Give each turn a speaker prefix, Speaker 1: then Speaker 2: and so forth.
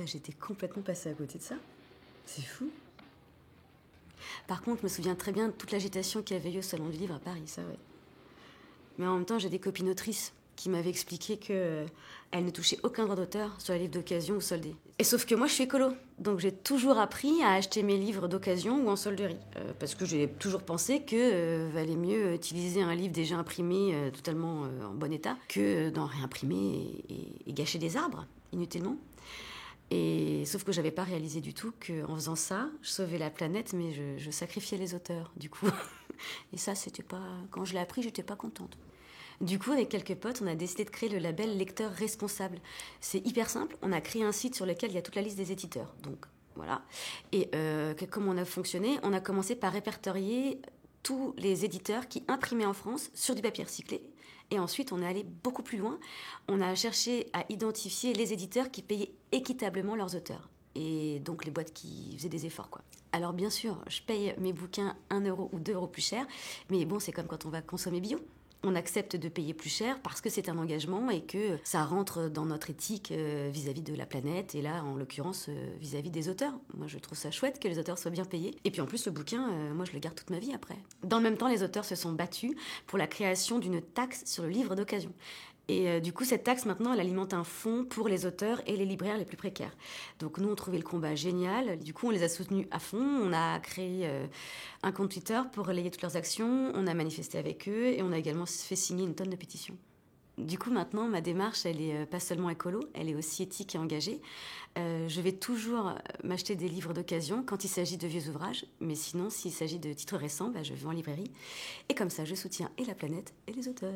Speaker 1: j'étais complètement passée à côté de ça. C'est fou. Par contre, je me souviens très bien de toute l'agitation qu'il y avait eu au Salon du Livre à Paris, ça, ouais. Mais en même temps, j'ai des copines autrices qui m'avaient expliqué qu'elles ne touchaient aucun droit d'auteur sur les livres d'occasion ou soldés. Et sauf que moi, je suis écolo. Donc j'ai toujours appris à acheter mes livres d'occasion ou en solderie. Parce que j'ai toujours pensé que valait mieux utiliser un livre déjà imprimé totalement en bon état que d'en réimprimer et gâcher des arbres, inutilement. Et sauf que j'avais pas réalisé du tout qu'en faisant ça, je sauvais la planète, mais je sacrifiais les auteurs, du coup. Et ça, c'était pas... Quand je l'ai appris, j'étais pas contente. Du coup, avec quelques potes, on a décidé de créer le label Lecteur Responsable. C'est hyper simple, on a créé un site sur lequel il y a toute la liste des éditeurs. Donc, voilà. Et comment on a fonctionné? On a commencé par répertorier tous les éditeurs qui imprimaient en France sur du papier recyclé. Et ensuite, on est allé beaucoup plus loin. On a cherché à identifier les éditeurs qui payaient équitablement leurs auteurs. Et donc les boîtes qui faisaient des efforts, quoi. Alors bien sûr, je paye mes bouquins 1 euro ou 2 euros plus cher, mais bon, c'est comme quand on va consommer bio. On accepte de payer plus cher parce que c'est un engagement et que ça rentre dans notre éthique vis-à-vis de la planète et là, en l'occurrence, vis-à-vis des auteurs. Moi, je trouve ça chouette que les auteurs soient bien payés. Et puis en plus, le bouquin, moi, je le garde toute ma vie après. Dans le même temps, les auteurs se sont battus pour la création d'une taxe sur le livre d'occasion. Et du coup, cette taxe, maintenant, elle alimente un fonds pour les auteurs et les libraires les plus précaires. Donc nous, on trouvait le combat génial. Du coup, on les a soutenus à fond. On a créé un compte Twitter pour relayer toutes leurs actions. On a manifesté avec eux et on a également fait signer une tonne de pétitions. Du coup, maintenant, ma démarche, elle est pas seulement écolo, elle est aussi éthique et engagée. Je vais toujours m'acheter des livres d'occasion quand il s'agit de vieux ouvrages. Mais sinon, s'il s'agit de titres récents, je vais en librairie. Et comme ça, je soutiens et la planète et les auteurs.